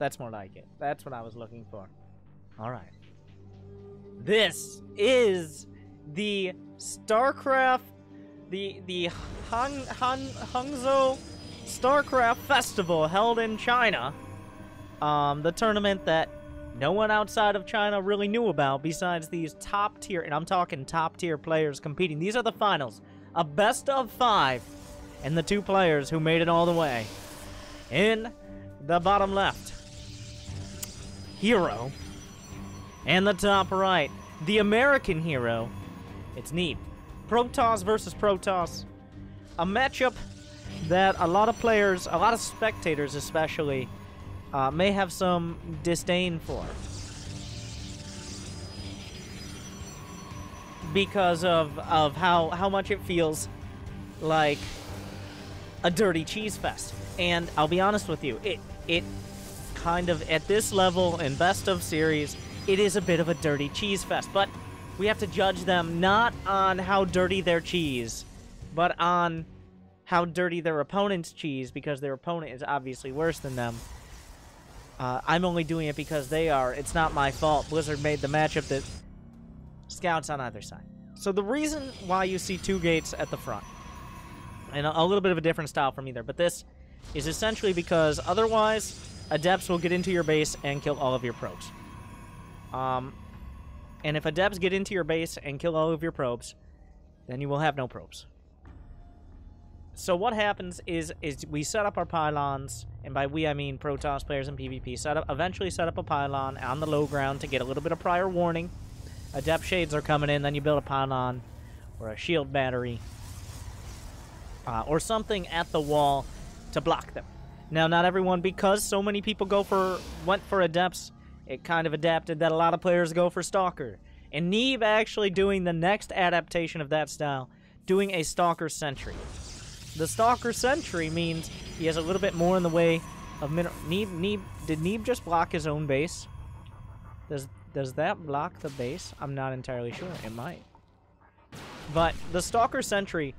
That's more like it. That's what I was looking for. All right. This is the Starcraft, the Hangzhou Starcraft Festival held in China. The tournament that no one outside of China really knew about besides these top tier, and I'm talking top tier players competing. These are the finals. A best of 5, and the 2 players who made it all the way. In the bottom left, herO. And the top right, the American herO. It's Neeb. Protoss versus Protoss. A matchup that a lot of players, a lot of spectators especially, may have some disdain for. Because of how much it feels like a dirty cheese fest. And I'll be honest with you, it kind of, at this level in best of series, it is a bit of a dirty cheese fest. But we have to judge them not on how dirty their cheese, but on how dirty their opponent's cheese, because their opponent is obviously worse than them. I'm only doing it because they are. It's not my fault. Blizzard made the matchup that scouts on either side. So the reason why you see 2 gates at the front, and a little bit of a different style from either, but this is essentially because otherwise adepts will get into your base and kill all of your probes. And if adepts get into your base and kill all of your probes, then you will have no probes. So what happens is we set up our pylons, and by we I mean Protoss players in PvP, eventually set up a pylon on the low ground to get a little bit of prior warning. Adept shades are coming in, then you build a pylon or a shield battery or something at the wall to block them. Now, not everyone, because so many people went for adepts, it kind of adapted that a lot of players go for Stalker. And Neeb actually doing the next adaptation of that style, doing a Stalker Sentry. The Stalker Sentry means he has a little bit more in the way of Neeb. Did Neeb just block his own base? Does that block the base? I'm not entirely sure. It might. But the Stalker Sentry,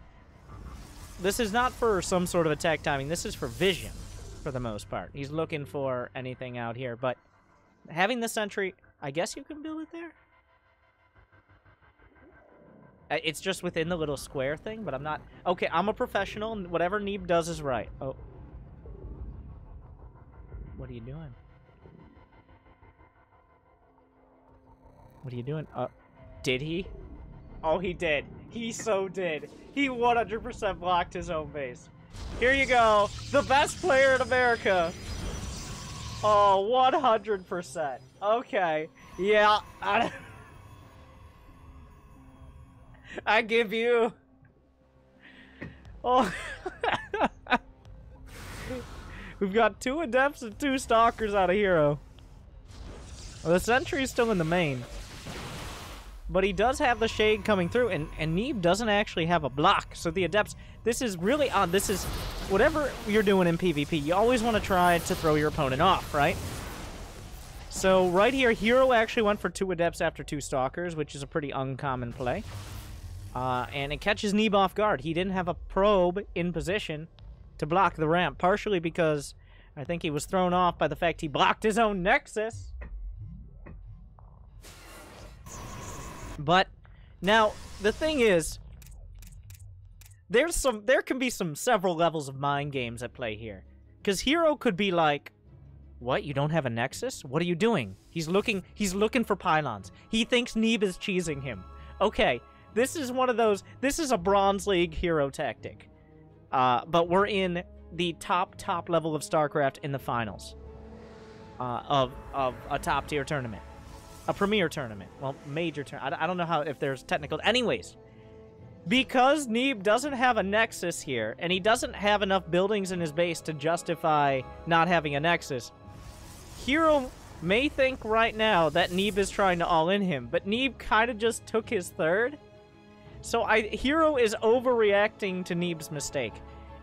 this is not for some sort of attack timing. This is for vision, for the most part. He's looking for anything out here. But having the Sentry, I guess you can build it there? It's just within the little square thing, but I'm not... Okay, I'm a professional, and whatever Neeb does is right. Oh. What are you doing? What are you doing? Did he? Oh, he did. He so did. He 100% blocked his own base. Here you go. The best player in America. Oh, 100%. Okay. Yeah. I give you... Oh. We've got 2 adepts and 2 stalkers out of herO. Well, the sentry's still in the main. But he does have the shade coming through, and Neeb doesn't actually have a block. So the adepts, this is really odd. This is, whatever you're doing in PvP, you always want to try to throw your opponent off, right? So right here, herO actually went for 2 adepts after 2 stalkers, which is a pretty uncommon play. And it catches Neeb off guard. He didn't have a probe in position to block the ramp, partially because I think he was thrown off by the fact he blocked his own Nexus. But now the thing is, there can be several levels of mind games at play here, because herO could be like, "What? You don't have a Nexus? What are you doing?" He's looking for pylons. He thinks Neeb is cheesing him. Okay, this is one of those. This is a Bronze League herO tactic, but we're in the top level of StarCraft in the finals of a top tier tournament. A premier tournament. Well, major tournament. I don't know if there's technical... Anyways, because Neeb doesn't have a Nexus here, and he doesn't have enough buildings in his base to justify not having a Nexus, herO may think right now that Neeb is trying to all-in him, but Neeb kind of just took his third. So herO is overreacting to Neeb's mistake.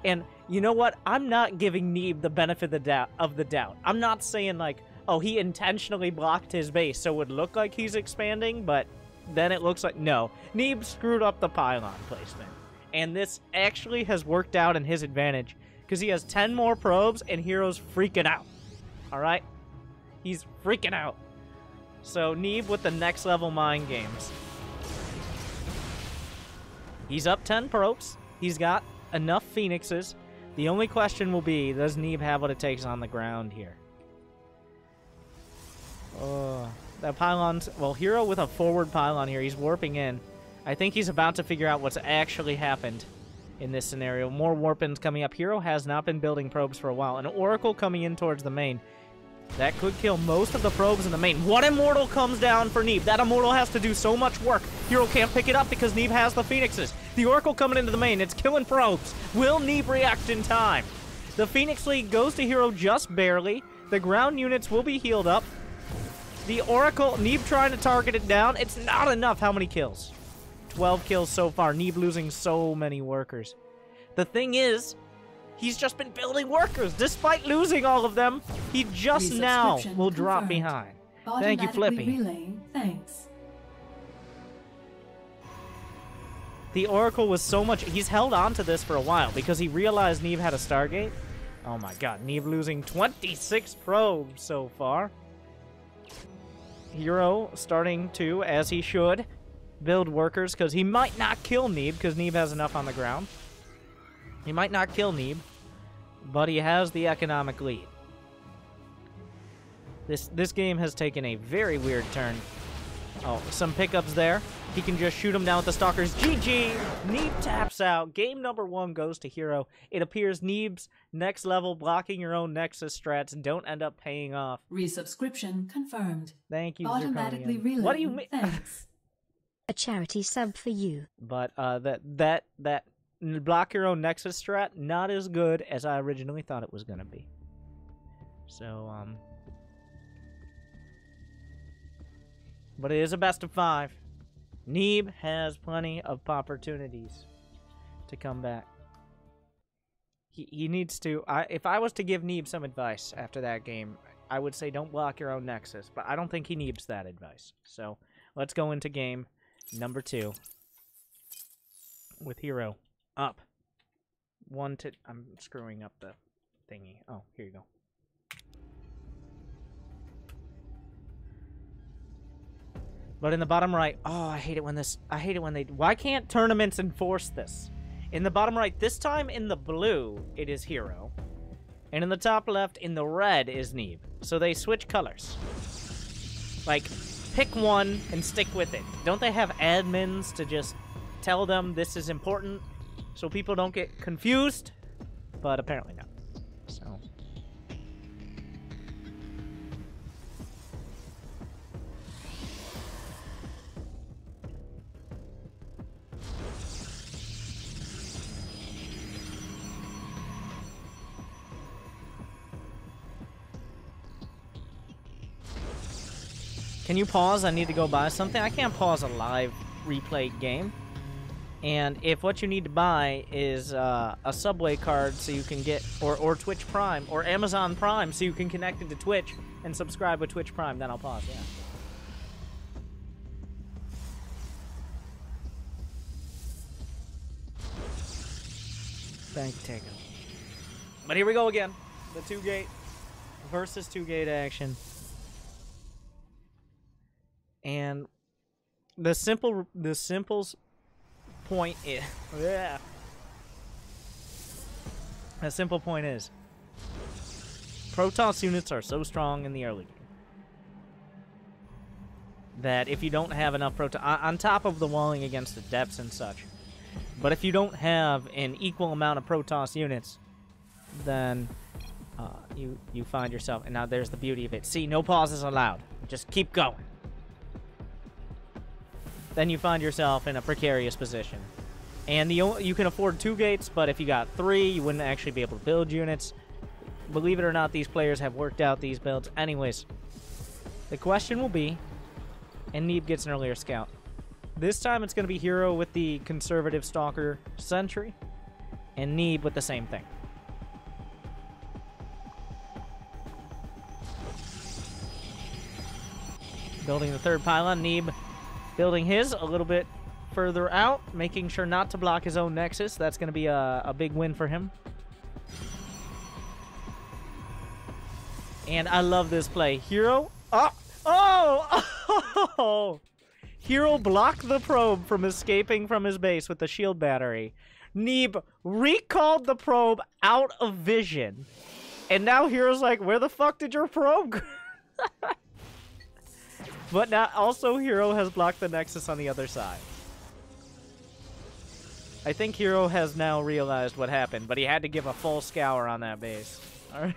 And you know what? I'm not giving Neeb the benefit of the doubt. I'm not saying, like, oh, he intentionally blocked his base, so it would look like he's expanding, but then it looks like... No. Neeb screwed up the pylon placement. And this actually has worked out in his advantage, because he has 10 more probes, and herO's freaking out. Alright? He's freaking out. So Neeb with the next level mind games. He's up 10 probes. He's got enough phoenixes. The only question will be, does Neeb have what it takes on the ground here? That pylon's... Well, herO with a forward pylon here. He's warping in. I think he's about to figure out what's actually happened in this scenario. More warp-ins coming up. herO has not been building probes for a while. An Oracle coming in towards the main. That could kill most of the probes in the main. What Immortal comes down for Neeb? That Immortal has to do so much work. herO can't pick it up because Neeb has the Phoenixes. The Oracle coming into the main. It's killing probes. Will Neeb react in time? The Phoenix League goes to herO just barely. The ground units will be healed up. The Oracle, Neeb trying to target it down. It's not enough. How many kills? 12 kills so far. Neeb losing so many workers. The thing is, he's just been building workers. Despite losing all of them, he just now will drop behind. Thank you, Flippy. Relaying. Thanks. The Oracle was so much... He's held on to this for a while because he realized Neeb had a Stargate. Oh my god, Neeb losing 26 probes so far. herO starting to, as he should, build workers because he might not kill Neeb because Neeb has enough on the ground. He might not kill Neeb, but he has the economic lead. This game has taken a very weird turn. Oh, some pickups there. He can just shoot him down with the Stalkers. GG! Neeb taps out. Game number 1 goes to herO. It appears Neeb's next level, blocking your own Nexus strats, don't end up paying off. Resubscription confirmed. Thank you, Automatically Zirconian. relaying. What do you mean? Thanks. A charity sub for you. But that block your own Nexus strat, not as good as I originally thought it was gonna be. So, but it is a best of 5. Neeb has plenty of opportunities to come back. He needs to... if I was to give Neeb some advice after that game, I would say don't block your own Nexus, but I don't think he needs that advice. So, let's go into game number 2 with herO up. 1 to... I'm screwing up the thingy. Oh, here you go. But in the bottom right, oh, I hate it when they, why can't tournaments enforce this? In the bottom right, this time in the blue, it is herO. And in the top left, in the red, is Neeb. So they switch colors. Like, pick one and stick with it. Don't they have admins to just tell them this is important so people don't get confused? But apparently not. So... Can you pause? I need to go buy something. I can't pause a live replay game. And if what you need to buy is a Subway card so you can get, or Twitch Prime, or Amazon Prime so you can connect it to Twitch and subscribe with Twitch Prime, then I'll pause, yeah. Thank you, Taco. But here we go again. The 2-gate versus 2-gate action. And the simple point is, yeah. The simple point is, Protoss units are so strong in the early game that if you don't have enough Protoss, on top of the walling against the depths and such, but if you don't have an equal amount of Protoss units, then you find yourself, and now there's the beauty of it. See, no pauses allowed. Just keep going. Then you find yourself in a precarious position. And you can afford 2 gates, but if you got 3, you wouldn't actually be able to build units. Believe it or not, these players have worked out these builds. Anyways, the question will be, and Neeb gets an earlier scout. This time it's going to be herO with the conservative Stalker Sentry, and Neeb with the same thing. Building the 3rd pylon, Neeb building his a little bit further out, making sure not to block his own Nexus. That's going to be a big win for him. And I love this play. herO... Oh! herO blocked the probe from escaping from his base with the shield battery. Neeb recalled the probe out of vision. And now herO's like, where the fuck did your probe go? But now also herO has blocked the Nexus on the other side. I think herO has now realized what happened, but he had to give a full scour on that base. Alright.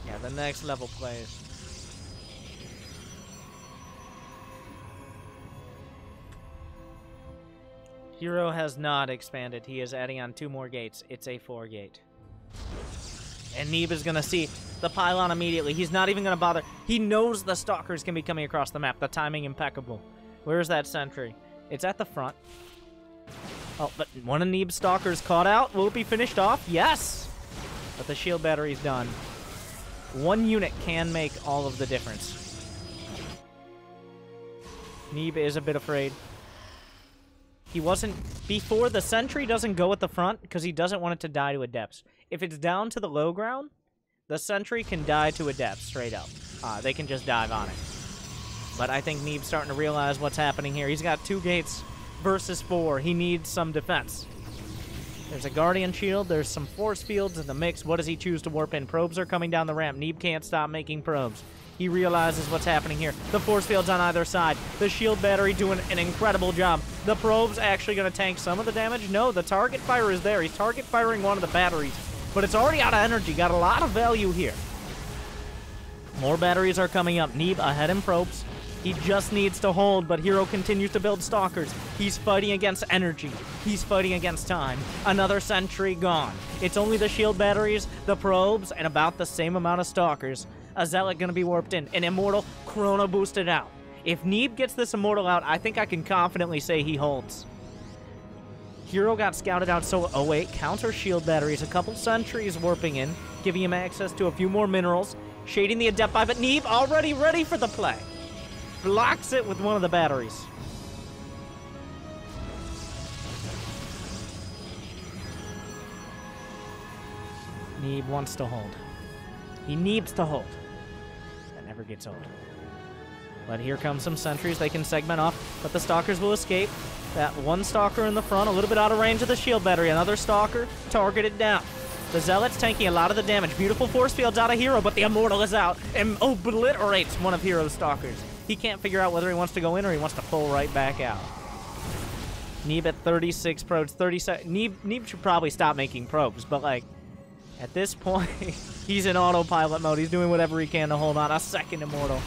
Yeah, the next level plays. herO has not expanded. He is adding on 2 more gates. It's a 4 gate. And Neeb is going to see the pylon immediately. He's not even going to bother. He knows the stalkers can be coming across the map. The timing impeccable. Where's that sentry? It's at the front. Oh, but one of Neeb's stalkers caught out. Will it be finished off? Yes! But the shield battery's done. 1 unit can make all of the difference. Neeb is a bit afraid. He wasn't... Before, the sentry doesn't go at the front because he doesn't want it to die to adepts. If it's down to the low ground, the sentry can die to adepts straight up. They can just dive on it. But I think Neeb's starting to realize what's happening here. He's got 2 gates versus 4. He needs some defense. There's a Guardian Shield. There's some force fields in the mix. What does he choose to warp in? Probes are coming down the ramp. Neeb can't stop making probes. He realizes what's happening here. The force fields on either side. The shield battery doing an incredible job. The probe's actually going to tank some of the damage. No, the target fire is there. He's target firing one of the batteries. But it's already out of energy. Got a lot of value here. More batteries are coming up. Neeb ahead in probes. He just needs to hold, but herO continues to build stalkers. He's fighting against energy. He's fighting against time. Another sentry gone. It's only the shield batteries, the probes, and about the same amount of stalkers. A zealot gonna be warped in. An immortal chrono boosted out. If Neeb gets this immortal out, I think I can confidently say he holds. herO got scouted out, so oh wait, counter shield batteries, a couple sentries warping in, giving him access to a few more minerals, shading the adept by, but Neeb already ready for the play. Blocks it with one of the batteries. Neeb wants to hold. He needs to hold. That never gets old. But here comes some sentries. They can segment off, but the stalkers will escape. That one stalker in the front, a little bit out of range of the shield battery. Another stalker targeted down. The zealot's tanking a lot of the damage. Beautiful force fields out of herO, but the immortal is out and obliterates one of herO's stalkers. He can't figure out whether he wants to go in or he wants to pull right back out. Neeb at 36 probes, 37. Neeb should probably stop making probes, but like, at this point, he's in autopilot mode. He's doing whatever he can to hold on. A second immortal.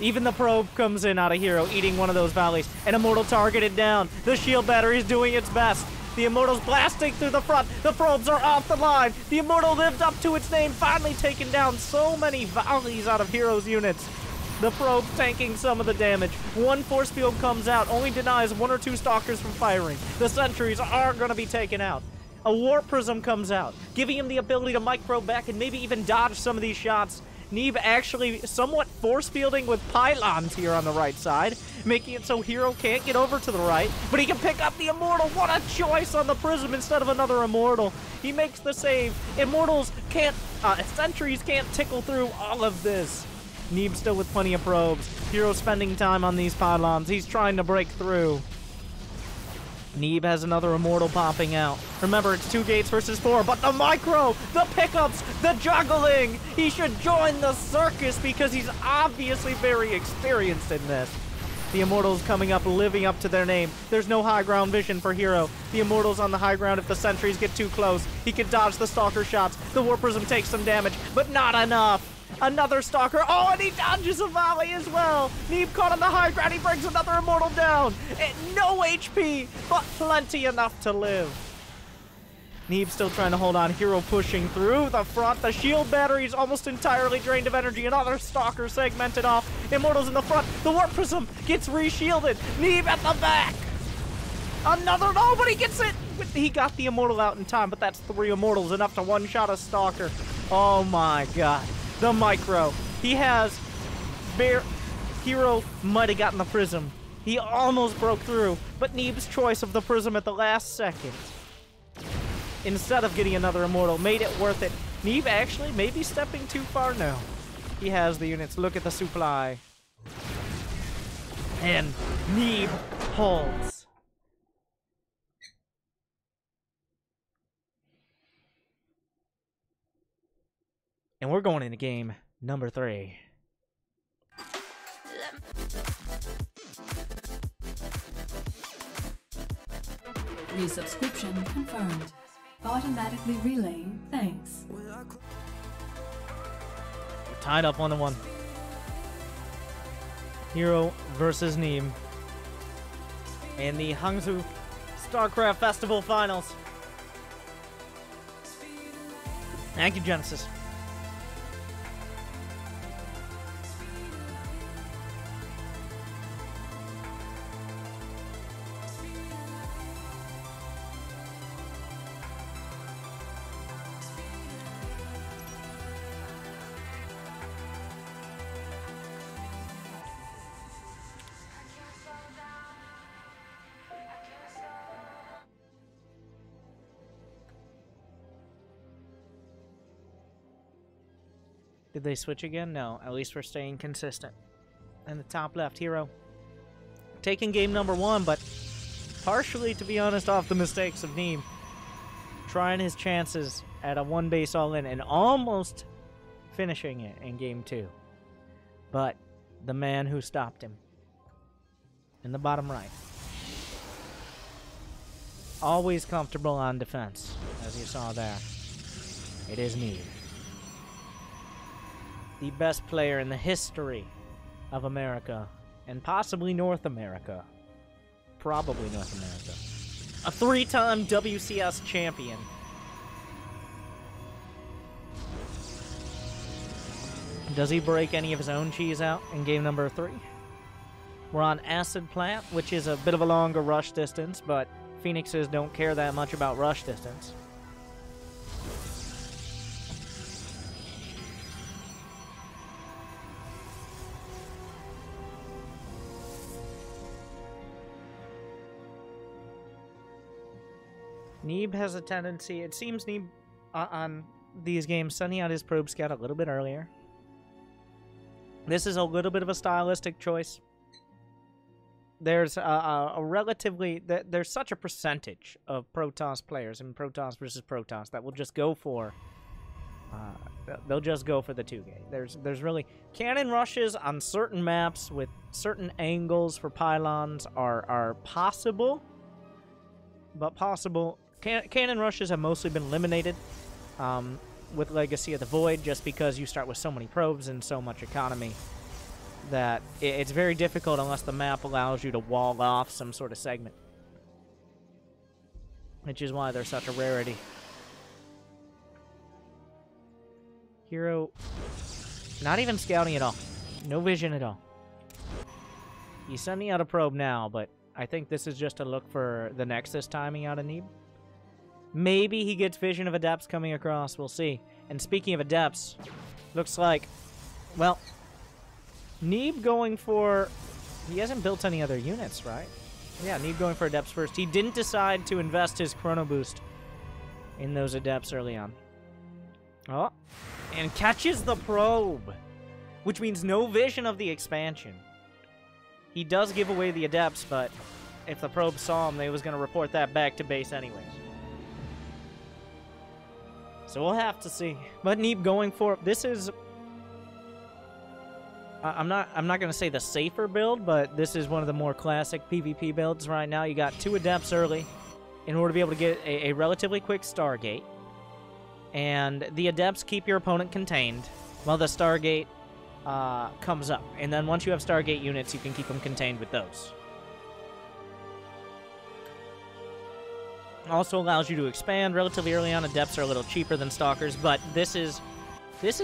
Even the probe comes in out of herO, eating one of those valleys. An immortal targeted down. The shield battery is doing its best. The immortal's blasting through the front. The probes are off the line. The immortal lived up to its name, finally taking down so many volleys out of herO's units. The probe tanking some of the damage. One force field comes out, only denies 1 or 2 stalkers from firing. The sentries are going to be taken out. A warp prism comes out, giving him the ability to micro back and maybe even dodge some of these shots. Neeb actually somewhat force fielding with pylons here on the right side, making it so herO can't get over to the right, but he can pick up the immortal. What a choice on the prism instead of another immortal. He makes the save. Immortals can't, sentries can't tickle through all of this. Neeb still with plenty of probes. herO spending time on these pylons. He's trying to break through. Neeb has another immortal popping out. Remember, it's 2 gates versus 4, but the micro, the pickups, the juggling! He should join the circus because he's obviously very experienced in this. The immortals coming up, living up to their name. There's no high ground vision for herO. The immortal's on the high ground if the sentries get too close. He can dodge the stalker shots. The warp prism takes some damage, but not enough. Another stalker. Oh, and he dodges a volley as well. Neeb caught on the high ground. He brings another immortal down. No HP, but plenty enough to live. Neeb still trying to hold on. herO pushing through the front. The shield battery's almost entirely drained of energy. Another stalker segmented off. Immortals in the front. The warp prism gets re-shielded. Neeb at the back. Another, no, but he gets it. He got the immortal out in time, but that's 3 immortals, enough to one-shot a stalker. Oh my god. The micro. He has... herO might have gotten the prism. He almost broke through, but Neeb's choice of the prism at the last second, instead of getting another immortal, made it worth it. Neeb actually may be stepping too far now. He has the units. Look at the supply. And Neeb holds. And we're going into game number 3. Resubscription confirmed. Automatically relaying thanks. We're tied up 1-1. herO versus Neeb in the Hangzhou Starcraft Festival Finals. Thank you, Genesis. Did they switch again? No. At least we're staying consistent. And the top left, herO. Taking game number 1, but partially, to be honest, off the mistakes of Neeb. Trying his chances at a 1-base all-in and almost finishing it in game 2. But the man who stopped him. In the bottom right. Always comfortable on defense, as you saw there. It is Neeb. The best player in the history of America, and possibly North America. Probably North America. A 3-time WCS champion. Does he break any of his own cheese out in game number 3? We're on Acid Plant, which is a bit of a longer rush distance, but Phoenixes don't care that much about rush distance. Neeb has a tendency, it seems Neeb on these games, sending out his probe scout a little bit earlier. This is a little bit of a stylistic choice. There's a relatively, there's such a percentage of Protoss players in Protoss versus Protoss that will just go for, they'll just go for the 2-gate. There's really, cannon rushes on certain maps with certain angles for pylons are possible, but possible. Cannon rushes have mostly been eliminated with Legacy of the Void, just because you start with so many probes and so much economy that it's very difficult unless the map allows you to wall off some sort of segment. Which is why they're such a rarity. herO, not even scouting at all. No vision at all. He's sending out a probe now, but I think this is just a look for the Nexus timing out of Neeb. Maybe he gets vision of Adepts coming across. We'll see. And speaking of Adepts, looks like, well, Neeb going for... He hasn't built any other units, right? Yeah, Neeb going for Adepts first. He didn't decide to invest his Chrono Boost in those Adepts early on. Oh, and catches the probe, which means no vision of the expansion. He does give away the Adepts, but if the probe saw him, they was going to report that back to base anyways. So we'll have to see. But Neeb going for... This is... I'm not going to say the safer build, but this is one of the more classic PvP builds right now. You got 2 Adepts early in order to be able to get a relatively quick Stargate. And the Adepts keep your opponent contained while the Stargate comes up. And then once you have Stargate units, you can keep them contained with those. Also allows you to expand relatively early on. Adepts are a little cheaper than Stalkers, but this is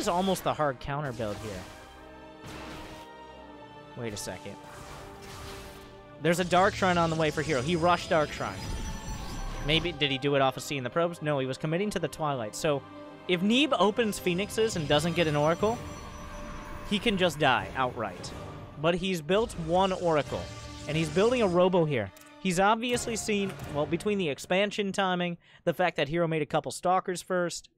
almost the hard counter build here. Wait a second. There's a Dark Shrine on the way for herO. He rushed Dark Shrine. Maybe, did he do it off of seeing the probes? No, he was committing to the Twilight. So, if Neeb opens Phoenixes and doesn't get an Oracle, he can just die outright. But he's built 1 Oracle And he's building a robo here. He's obviously seen, well, between the expansion timing, the fact that herO made a couple stalkers first.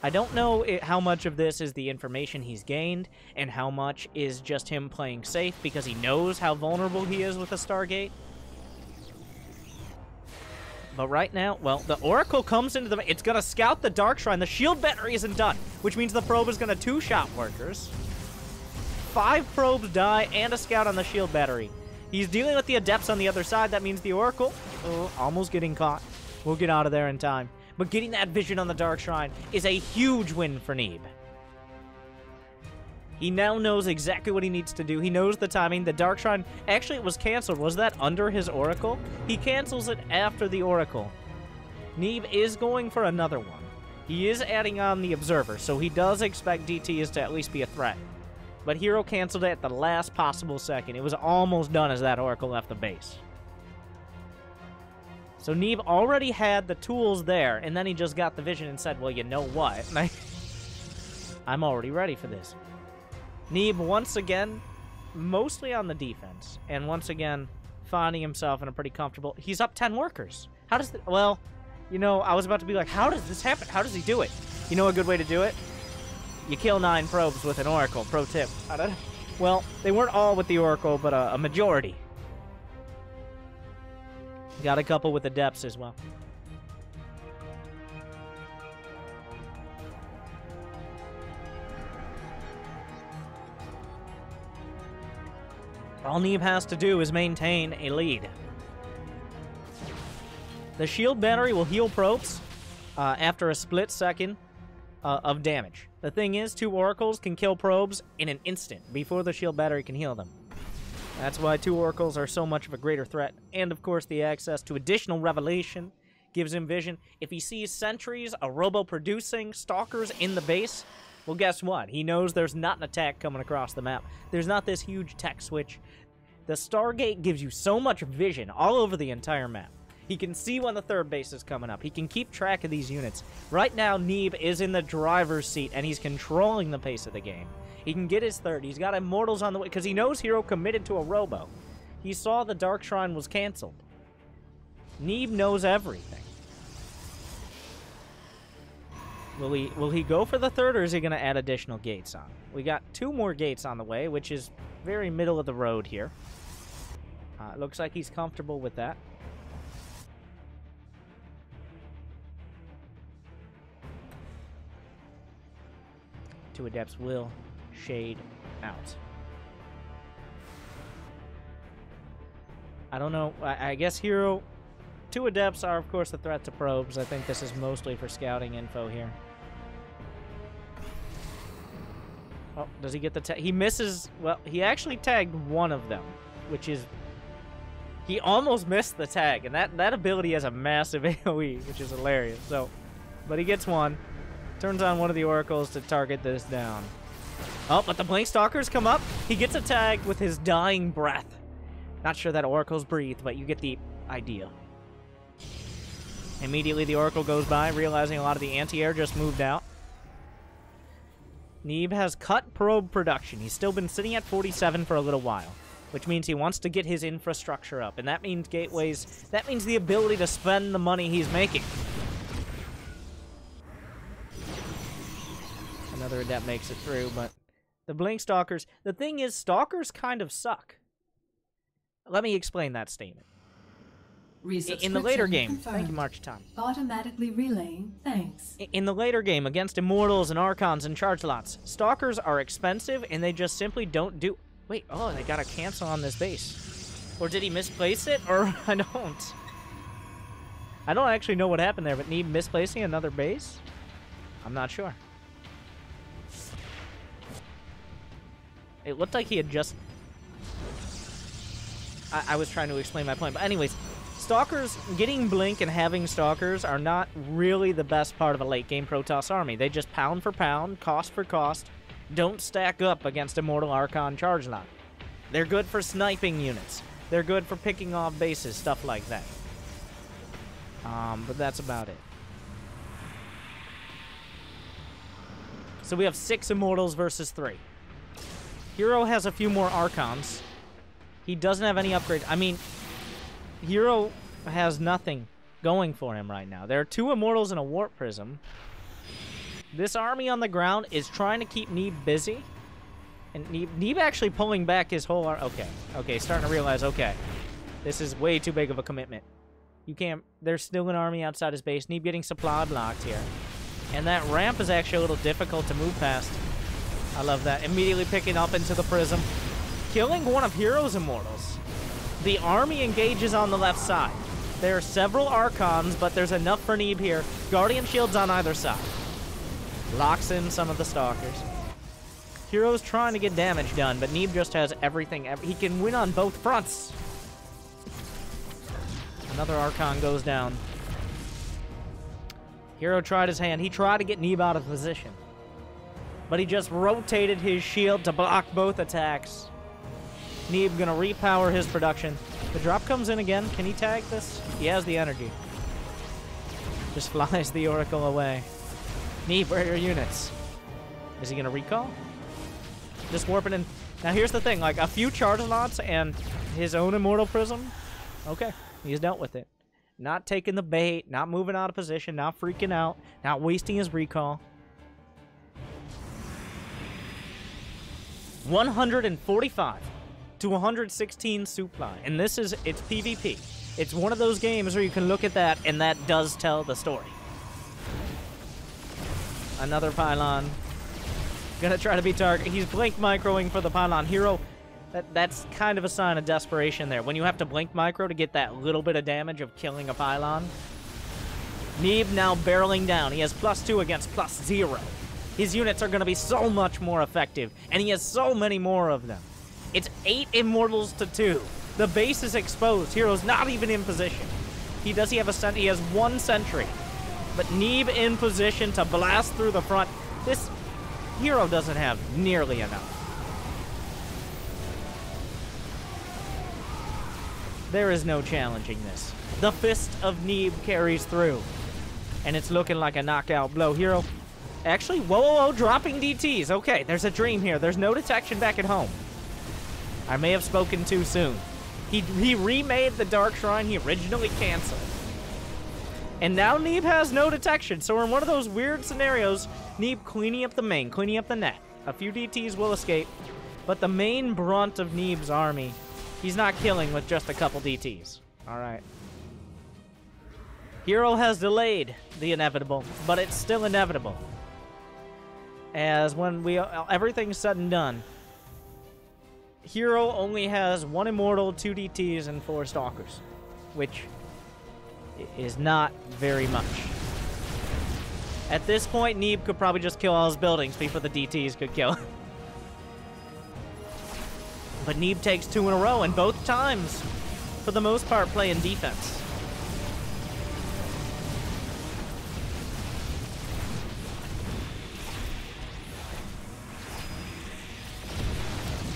I don't know how much of this is the information he's gained, and how much is just him playing safe because he knows how vulnerable he is with a Stargate. But right now, well, the Oracle comes into the... It's going to scout the Dark Shrine. The shield battery isn't done, which means the probe is going to two-shot workers. 5 probes die and a scout on the shield battery. He's dealing with the Adepts on the other side. That means the Oracle, almost getting caught. We'll get out of there in time. But getting that vision on the Dark Shrine is a huge win for Neeb. He now knows exactly what he needs to do. He knows the timing. The Dark Shrine, actually it was canceled. Was that under his Oracle? He cancels it after the Oracle. Neeb is going for another one. He is adding on the Observer, so he does expect DTs to at least be a threat. But herO canceled it at the last possible second. It was almost done as that Oracle left the base. So Neeb already had the tools there, and then he just got the vision and said, well, you know what? I'm already ready for this. Neeb, once again, mostly on the defense, and once again, finding himself in a pretty comfortable... He's up 10 workers. How does... Well, you know, I was about to be like, how does this happen? How does he do it? You know a good way to do it? You kill 9 probes with an Oracle. Pro tip. Well, they weren't all with the Oracle, but a majority. Got a couple with the Depths as well. All Neeb has to do is maintain a lead. The shield battery will heal probes after a split second of damage. The thing is, 2 Oracles can kill probes in an instant before the shield battery can heal them. That's why 2 Oracles are so much of a greater threat. And, of course, the access to additional revelation gives him vision. If he sees sentries, a robo-producing, stalkers in the base, well, guess what? He knows there's not an attack coming across the map. There's not this huge tech switch. The Stargate gives you so much vision all over the entire map. He can see when the 3rd base is coming up. He can keep track of these units. Right now, Neeb is in the driver's seat, and he's controlling the pace of the game. He can get his 3rd. He's got Immortals on the way, because he knows herO committed to a robo. He saw the Dark Shrine was canceled. Neeb knows everything. Will he go for the 3rd, or is he going to add additional gates on? We got 2 more gates on the way, which is very middle of the road here. It looks like he's comfortable with that. Two Adepts will shade out. I don't know. I guess herO... 2 Adepts are, of course, the threat to probes. I think this is mostly for scouting info here. Oh, does he get the tag? He misses... Well, he actually tagged one of them, which is... He almost missed the tag, and that ability has a massive AoE, which is hilarious. So, but he gets one. Turns on one of the Oracles to target this down. Oh, but the Blink Stalkers come up. He gets a tag with his dying breath. Not sure that Oracles breathe, but you get the idea. Immediately the Oracle goes by, realizing a lot of the anti-air just moved out. Neeb has cut probe production. He's still been sitting at 47 for a little while, which means he wants to get his infrastructure up, and that means gateways. That means the ability to spend the money he's making. Another Adept makes it through, but the Blink Stalkers... The thing is, Stalkers kind of suck. Let me explain that statement. In the later game... Confirmed. Thank you, March Tom. Automatically relaying, thanks. In the later game, against Immortals and Archons and Charge Lots, Stalkers are expensive, and they just simply don't do... Wait, oh, they got a cancel on this base. Or did he misplace it? Or I don't actually know what happened there, but Neeb misplacing another base? I'm not sure. It looked like he had just... I was trying to explain my point, but anyways, Stalkers, getting Blink and having Stalkers are not really the best part of a late-game Protoss army. They just pound for pound, cost for cost, don't stack up against Immortal Archon Charge Lot. They're good for sniping units. They're good for picking off bases, stuff like that. But that's about it. So we have 6 Immortals versus 3. herO has a few more Archons. He doesn't have any upgrades. I mean, herO has nothing going for him right now. There are 2 Immortals and a Warp Prism. This army on the ground is trying to keep Neeb busy. And Neeb actually pulling back his whole okay, starting to realize, okay, this is way too big of a commitment. You can't, there's still an army outside his base. Neeb getting supply blocked here. And that ramp is actually a little difficult to move past. I love that. Immediately picking up into the Prism. Killing one of herO's Immortals. The army engages on the left side. There are several Archons, but there's enough for Neeb here. Guardian Shields on either side. Locks in some of the Stalkers. herO's trying to get damage done, but Neeb just has everything. He can win on both fronts. Another Archon goes down. herO tried his hand. He tried to get Neeb out of position. But he just rotated his shield to block both attacks. Neeb gonna repower his production. The drop comes in again. Can he tag this? He has the energy. Just flies the Oracle away. Neeb, where are your units? Is he gonna recall? Just warping in. Now here's the thing, like a few charge lots and his own Immortal Prism. Okay, he's dealt with it. Not taking the bait, not moving out of position, not freaking out, not wasting his recall. 145 to 116 supply. And it's PvP. It's one of those games where you can look at that and that does tell the story. Another pylon. Gonna try to be target. He's blink microing for the pylon. herO, that's kind of a sign of desperation there. When you have to blink micro to get that little bit of damage of killing a pylon. Neeb now barreling down. He has +2 against +0. His units are gonna be so much more effective, and he has so many more of them. It's 8 Immortals to 2. The base is exposed. herO's not even in position. He has he has 1 sentry. But Neeb in position to blast through the front. This herO doesn't have nearly enough. There is no challenging this. The fist of Neeb carries through. And it's looking like a knockout blow. herO, actually, whoa, dropping DTs. Okay, there's a dream here. There's no detection back at home. I may have spoken too soon. He remade the Dark Shrine he originally canceled. And now Neeb has no detection, so we're in one of those weird scenarios. Neeb cleaning up the main, cleaning up the net. A few DTs will escape, but the main brunt of Neeb's army, he's not killing with just a couple DTs. All right. herO has delayed the inevitable, but it's still inevitable. As when everything's said and done, herO only has 1 Immortal, 2 DTs, and 4 Stalkers, which is not very much. At this point, Neeb could probably just kill all his buildings before the DTs could kill him. But Neeb takes 2 in a row, and both times, for the most part, playing defense.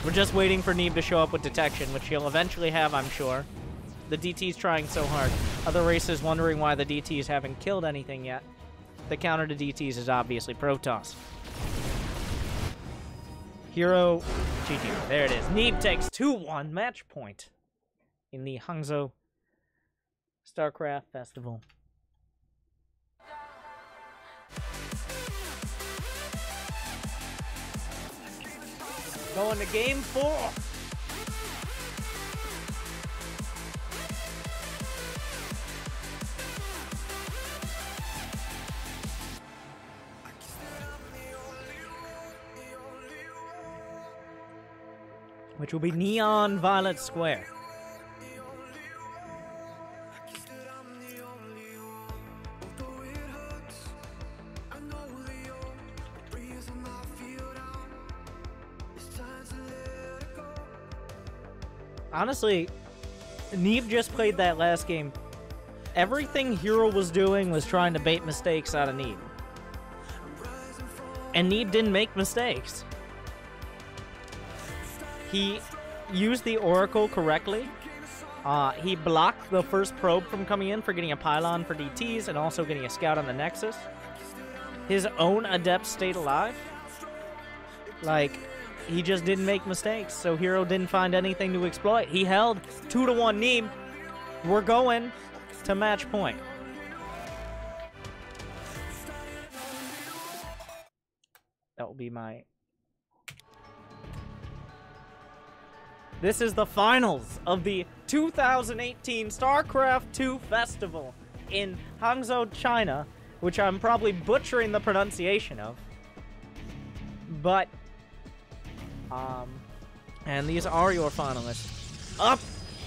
We're just waiting for Neeb to show up with detection, which he'll eventually have, I'm sure. The DT's trying so hard. Other races wondering why the DTs haven't killed anything yet. The counter to DTs is obviously Protoss. herO, GG. There it is. Neeb takes 2-1 match point in the Hangzhou Starcraft Festival. Going to game 4. Which will be Neon Violet Square. Honestly, Neeb just played that last game. Everything herO was doing was trying to bait mistakes out of Neeb. And Neeb didn't make mistakes. He used the Oracle correctly. He blocked the first probe from coming in for getting a pylon for DTs and also getting a scout on the Nexus. His own Adept stayed alive. Like, he just didn't make mistakes, so herO didn't find anything to exploit. He held 2-1 Neeb. We're going to match point. That will be my... This is the finals of the 2018 StarCraft 2 Festival in Hangzhou, China, which I'm probably butchering the pronunciation of. But, and these are your finalists. Up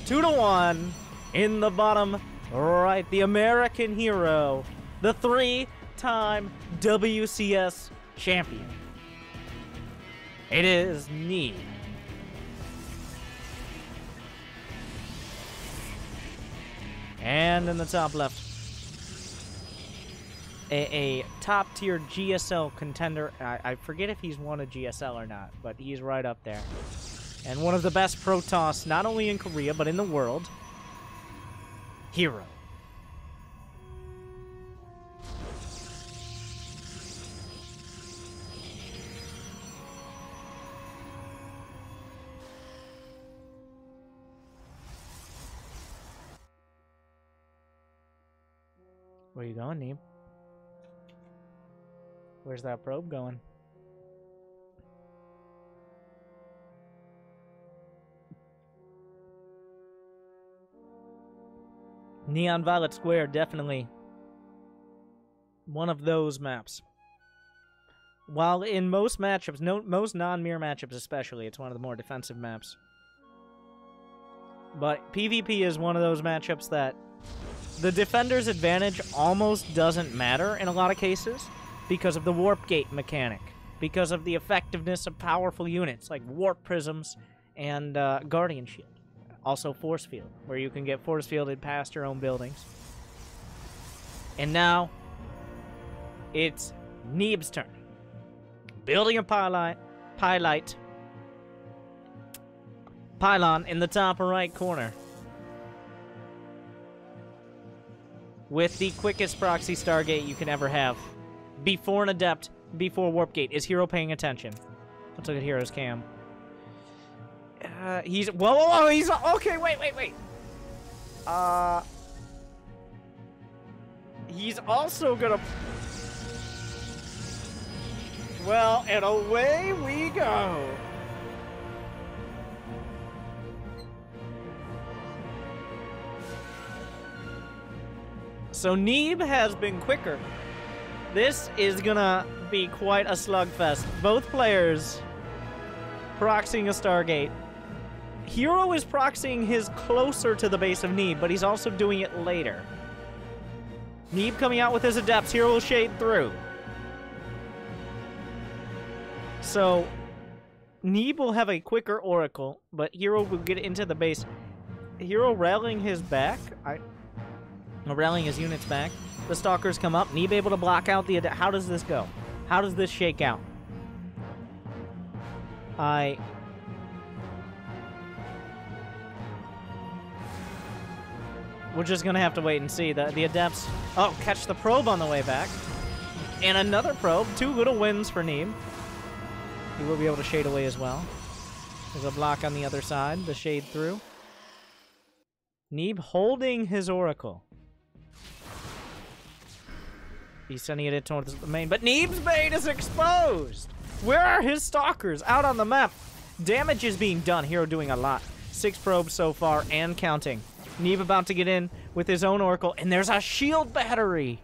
2-1 in the bottom right, the American hero, the 3-time WCS champion. It is Neeb. And in the top left, a top-tier GSL contender. I forget if he's won a GSL or not, but he's right up there. And one of the best Protoss, not only in Korea, but in the world, herO. Where you going, Neeb? Where's that probe going? Neon Violet Square, definitely one of those maps. While in most matchups, most non-mirror matchups especially, it's one of the more defensive maps. But PvP is one of those matchups that the defender's advantage almost doesn't matter in a lot of cases because of the warp gate mechanic, because of the effectiveness of powerful units like warp prisms and guardian shield. Also force field, where you can get force fielded past your own buildings. And now it's Neeb's turn. Building a pylon in the top right corner. With the quickest proxy Stargate you can ever have. Before an Adept, before Warp Gate. Is herO paying attention? Let's look at hero's cam. He's... Whoa, he's... Okay, wait. He's also gonna... Well, and away we go. So Neeb has been quicker. This is gonna be quite a slugfest. Both players proxying a Stargate. herO is proxying his closer to the base of Neeb, but he's also doing it later. Neeb coming out with his Adepts. herO will shade through. So Neeb will have a quicker Oracle, but herO will get into the base. herO rallying his back. Rallying his units back. The Stalkers come up. Neeb able to block out the... How does this go? How does this shake out? We're just going to have to wait and see. The Adepts... Oh, catch the probe on the way back. And another probe. 2 little wins for Neeb. He will be able to shade away as well. There's a block on the other side. The shade through. Neeb holding his Oracle. He's sending it towards the main, but Neeb's bait is exposed! Where are his Stalkers? Out on the map. Damage is being done. herO doing a lot. 6 probes so far and counting. Neeb about to get in with his own Oracle, and there's a shield battery!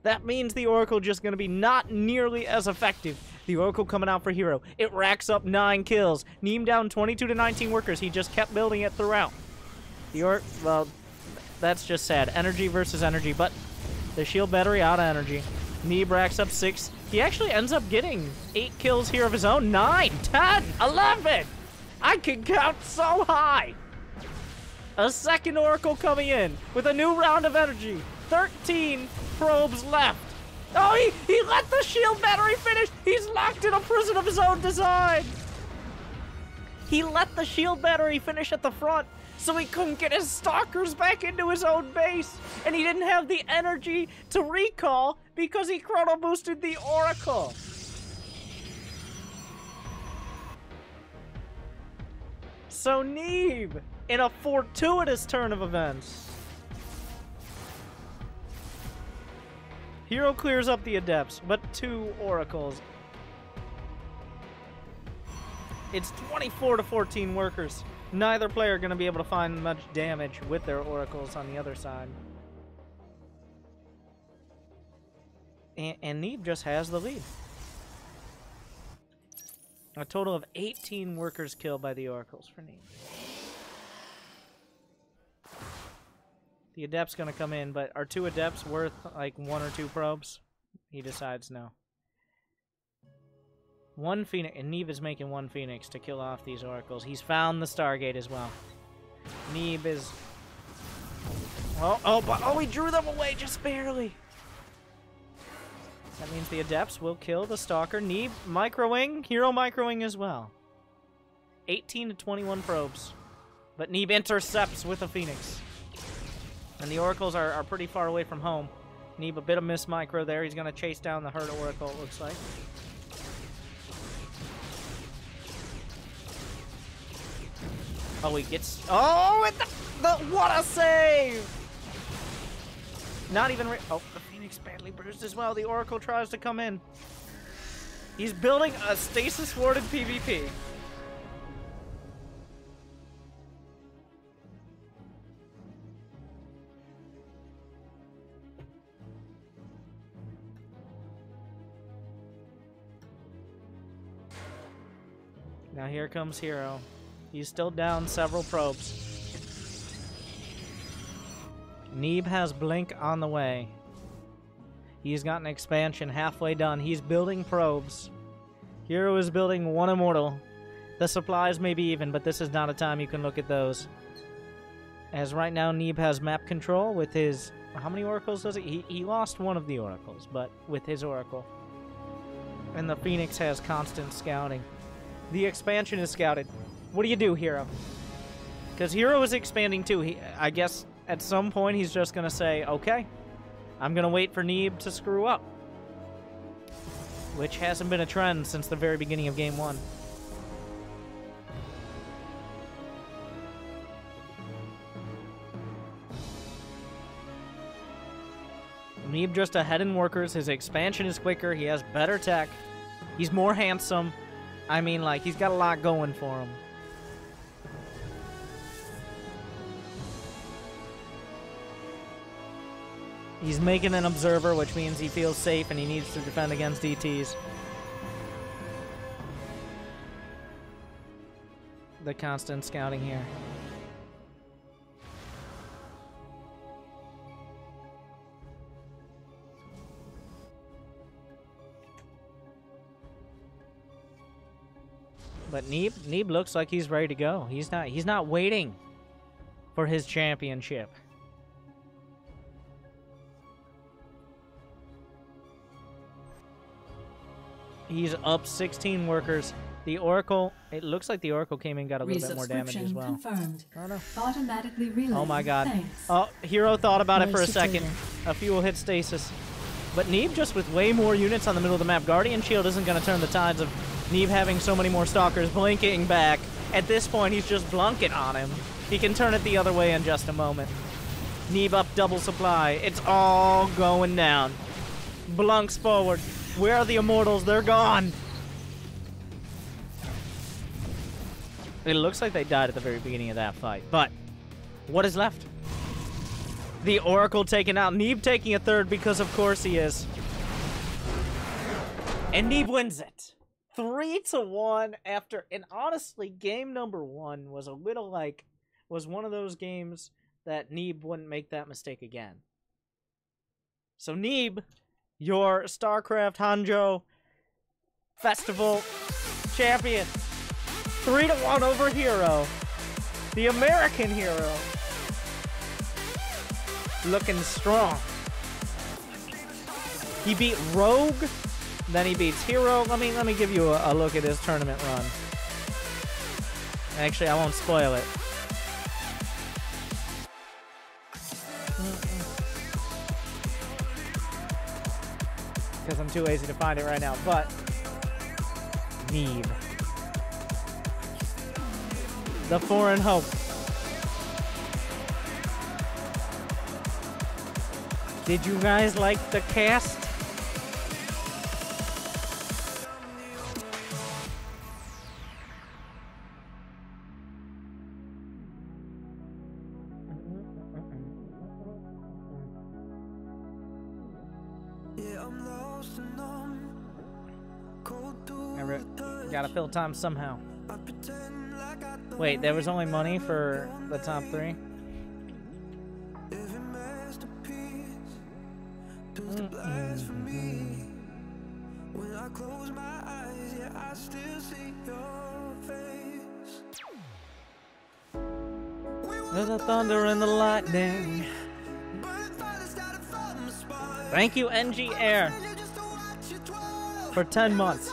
That means the Oracle just going to be not nearly as effective. The Oracle coming out for herO. It racks up 9 kills. Neeb down 22 to 19 workers. He just kept building it throughout. Well, that's just sad. Energy versus energy, but the shield battery out of energy. Neeb racks up 6. He actually ends up getting 8 kills here of his own. 9, 10, 11! I can count so high! A second Oracle coming in with a new round of energy. 13 probes left. Oh, he let the shield battery finish! He's locked in a prison of his own design! He let the shield battery finish at the front, so he couldn't get his Stalkers back into his own base, and he didn't have the energy to recall because he chrono boosted the Oracle. So Neeb, in a fortuitous turn of events, herO clears up the Adepts, but 2 Oracles. It's 24 to 14 workers. Neither player going to be able to find much damage with their Oracles on the other side. And Neeb just has the lead. A total of 18 workers killed by the Oracles for Neeb. The Adept's gonna come in, but are 2 Adepts worth like 1 or 2 probes? He decides no. 1 Phoenix, and Neeb is making 1 Phoenix to kill off these Oracles. He's found the Stargate as well. Neeb is... Oh, he drew them away just barely. That means the Adepts will kill the Stalker. Neeb microwing, herO microwing as well. 18 to 21 probes. But Neeb intercepts with a Phoenix. And the Oracles are pretty far away from home. Neeb a bit of miss micro there. He's going to chase down the herO Oracle, it looks like. Oh, he gets... Oh, what a save! Not even... Oh, the Phoenix badly bruised as well. The Oracle tries to come in. He's building a stasis-warded PvP. Now here comes herO. He's still down several probes. Neeb has Blink on the way. He's got an expansion halfway done. He's building probes. herO is building 1 Immortal. The supplies may be even, but this is not a time you can look at those. As right now, Neeb has map control with his... How many Oracles does he? He lost 1 of the Oracles, but with his Oracle. And the Phoenix has constant scouting. The expansion is scouted. What do you do, herO? Because herO is expanding too. I guess at some point he's just going to say, okay, I'm going to wait for Neeb to screw up. Which hasn't been a trend since the very beginning of Game 1. Neeb just ahead in workers. His expansion is quicker. He has better tech. He's more handsome. I mean, like, he's got a lot going for him. He's making an observer, which means he feels safe and he needs to defend against DTs. The constant scouting here. But Neeb looks like he's ready to go. He's not waiting for his championship. He's up 16 workers. The Oracle, it looks like the Oracle came in and got a little bit more damage as well. Confirmed. Oh, no. Automatically relaying. Oh my god. Thanks. Oh, herO thought about it for a second. A few will hit stasis. But Neeb just with way more units on the middle of the map. Guardian Shield isn't going to turn the tides of Neeb having so many more Stalkers blinking back. At this point, he's just blunking on him. He can turn it the other way in just a moment. Neeb up double supply. It's all going down. Blunks forward. Where are the Immortals? They're gone. It looks like they died at the very beginning of that fight. But what is left? The Oracle taken out. Neeb taking a third because of course he is. And Neeb wins it. 3-1 after, and honestly, game number 1 was a little like, was one of those games that Neeb wouldn't make that mistake again. So Neeb, your StarCraft Hangzhou Festival champion. 3-1 over herO. The American herO. Looking strong. He beat Rogue, then he beats herO. Let me give you a look at his tournament run. Actually, I won't spoil it. Because I'm too lazy to find it right now, but Neeb. The Foreign Hope. Did you guys like the cast? Gotta fill time somehow. Wait, there was only money for the top 3? There's the thunder and the lightning. Thank you, NG Air, for 10 months.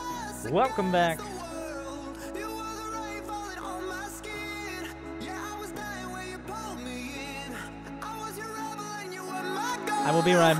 Welcome back. I will be right back.